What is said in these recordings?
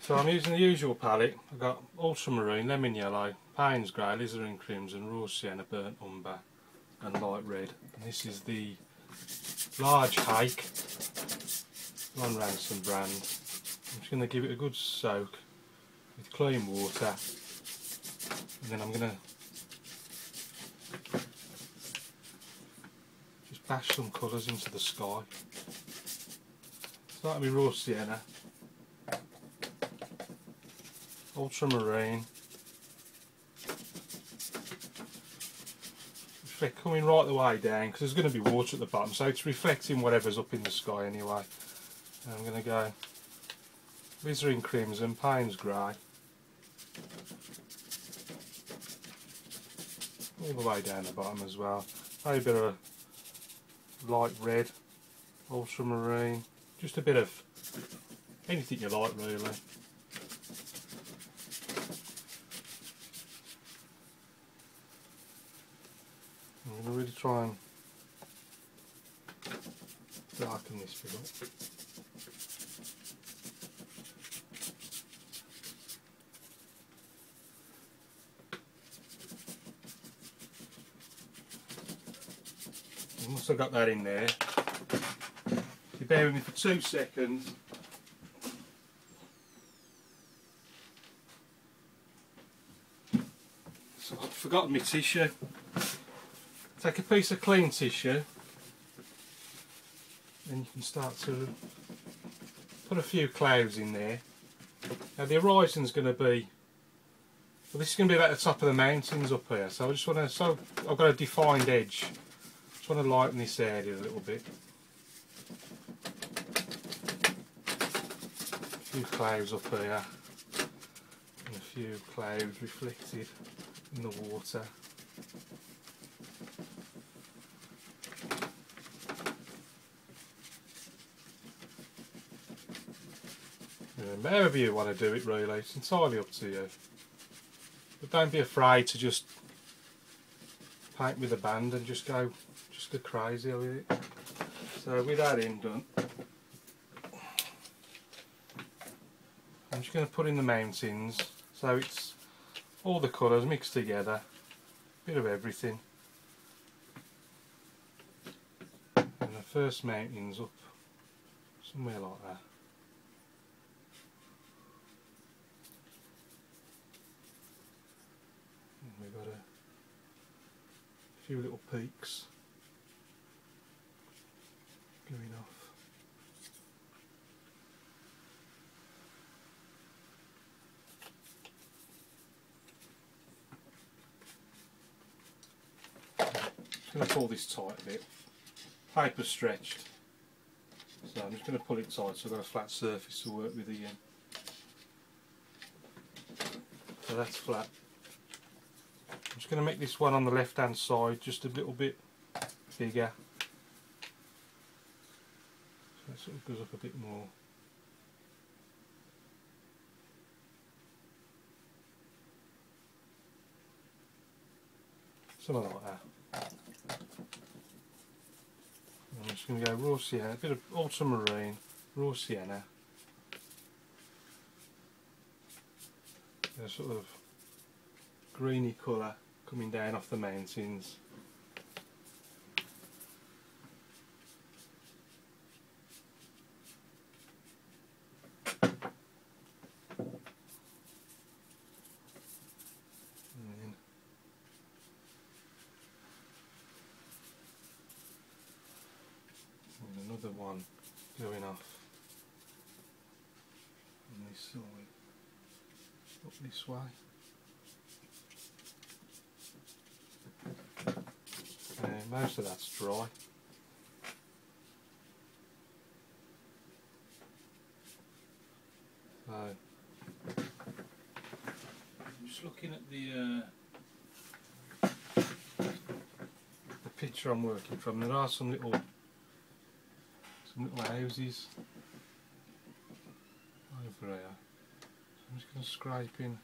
So I'm using the usual palette. I've got ultramarine, lemon yellow, Payne's grey, alizarin crimson, raw sienna, burnt umber and light red. And this is the large hake, Ron Ransom brand. I'm just going to give it a good soak with clean water, and then I'm going to just bash some colours into the sky. Starting with raw sienna, ultramarine, coming right the way down because there's going to be water at the bottom, so it's reflecting whatever's up in the sky anyway. And I'm going to go alizarin crimson, Payne's grey, all the way down the bottom as well. Maybe a bit of light red, ultramarine, just a bit of anything you like really. I'm going to really try and darken this bit up. Once I've got that in there, if you bear with me for 2 seconds. So I've forgotten my tissue. Take a piece of clean tissue, and you can start to put a few clouds in there. Now the horizon's going to be, well, this is going to be about the top of the mountains up here, so I just want to, so I've got a defined edge. Just want to lighten this area a little bit. A few clouds up here, and a few clouds reflected in the water. However you want to do it really, it's entirely up to you. But don't be afraid to just paint with a band and just go crazy with it. So with that in done, I'm just going to put in the mountains, so it's all the colours mixed together, a bit of everything. And the first mountain's up somewhere like that. And we've got a few little peaks going off. I'm going to pull this tight a bit. Paper's stretched, so I'm just going to pull it tight so I've got a flat surface to work with again. So that's flat. I'm just going to make this one on the left hand side just a little bit bigger, so it sort of goes up a bit more. Something like that. I'm just going to go raw sienna, a bit of ultramarine, raw sienna, a sort of greeny colour coming down off the mountains. Another one going off on this side, up this way. And most of that's dry. So I'm just looking at the picture I'm working from. There are some little houses over here. So I'm just going to scrape in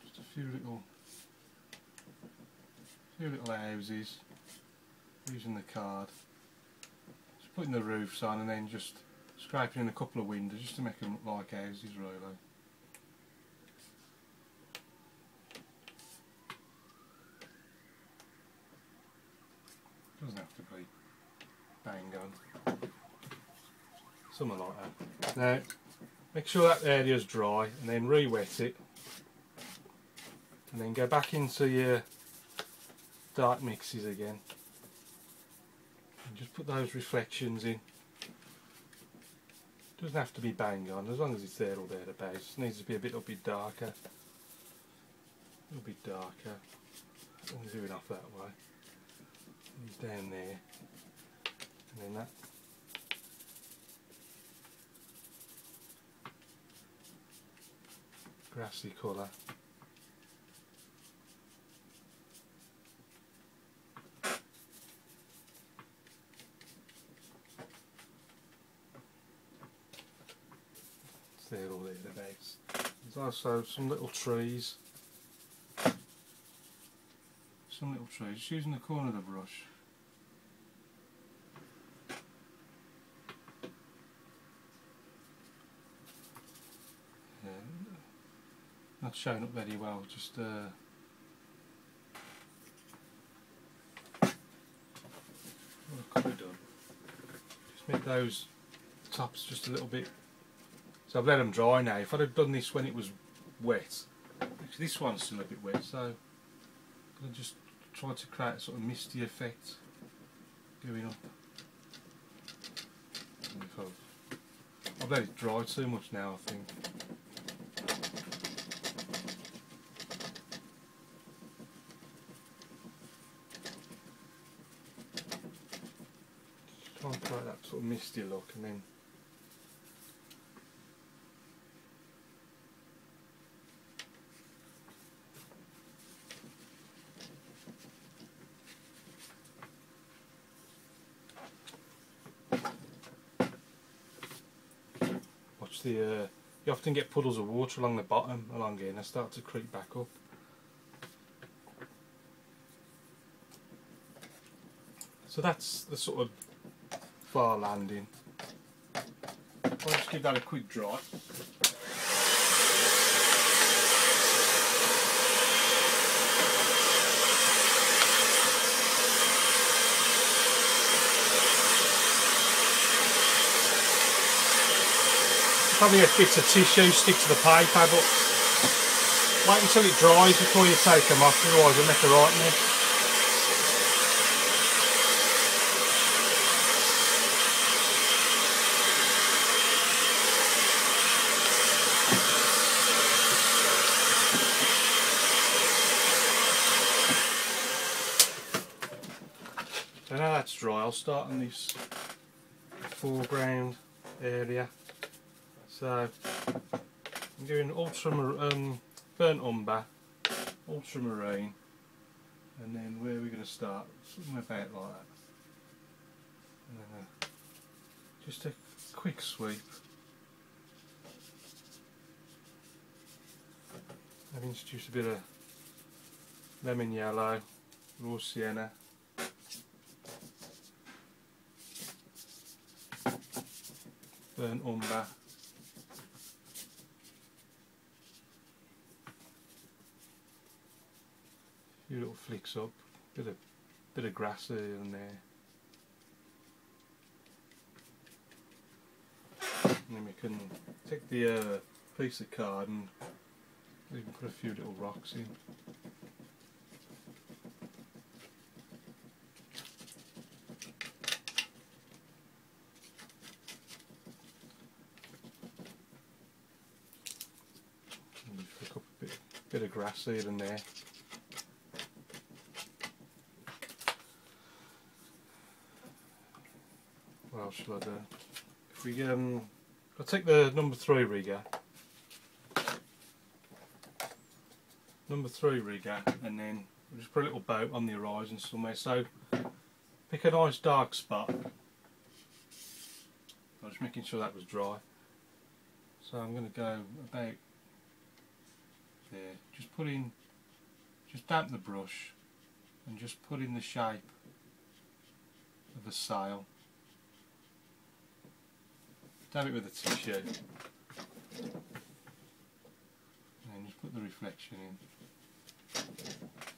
just a few little houses. using the card, just putting the roofs on and then just scraping in a couple of windows just to make them look like houses really. Doesn't have to be bang on. Something like that. Now, make sure that area's dry and then re-wet it. And then go back into your dark mixes again. And just put those reflections in. Doesn't have to be bang on, as long as it's there or thereabouts. It needs to be a little bit darker. A little bit darker. I'm doing off that way. He's down there. And then that. Grassy colour. It's there all thereabouts. There's also some little trees. Some little trees, just using the corner of the brush. Yeah, not showing up very well, just what could be done. Just make those tops just a little bit. So I've let them dry now. If I'd have done this when it was wet, actually this one's still a bit wet, so I'm going to just try to create a sort of misty effect going up. And if I've let it dry too much now, I think. Just try and create that sort of misty look, and then you often get puddles of water along the bottom along here and they start to creep back up. So that's the sort of far landing. I'll just give that a quick dry. Probably a bit of tissue stick to the paper, but wait until it dries before you take them off, otherwise you'll make a right mess. So now that's dry, I'll start on this foreground area. So I'm doing burnt umber, ultramarine, and then where are we going to start? Something about like that. And then just a quick sweep. I've introduced a bit of lemon yellow, raw sienna. Burnt umber. A few little flicks up, bit of grass here and there. And then we can take the piece of card and we can put a few little rocks in. And we flick up a bit of grass here and there. What else shall I do? If we I'll take the number 3 rigger, and then we'll just put a little boat on the horizon somewhere. So pick a nice dark spot. I'm just making sure that was dry. So I'm going to go about there. Just damp the brush and just put in the shape of a sail. Dab it with a tissue, and then just put the reflection in.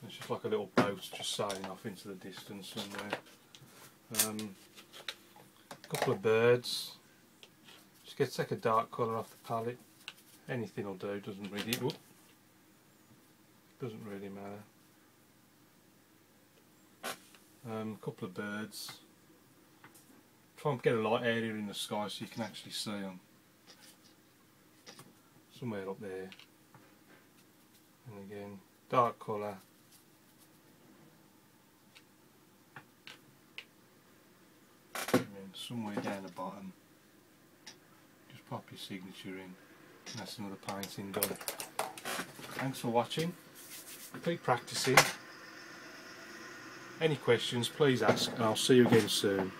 It's just like a little boat just sailing off into the distance somewhere. A couple of birds. Just take a dark colour off the palette. Anything will do, doesn't really matter. A couple of birds. Try and get a light area in the sky so you can actually see them. Somewhere up there. And again, dark colour. And then somewhere down the bottom, just pop your signature in. And that's another painting done. Thanks for watching. Keep practicing. Any questions, please ask, and I'll see you again soon.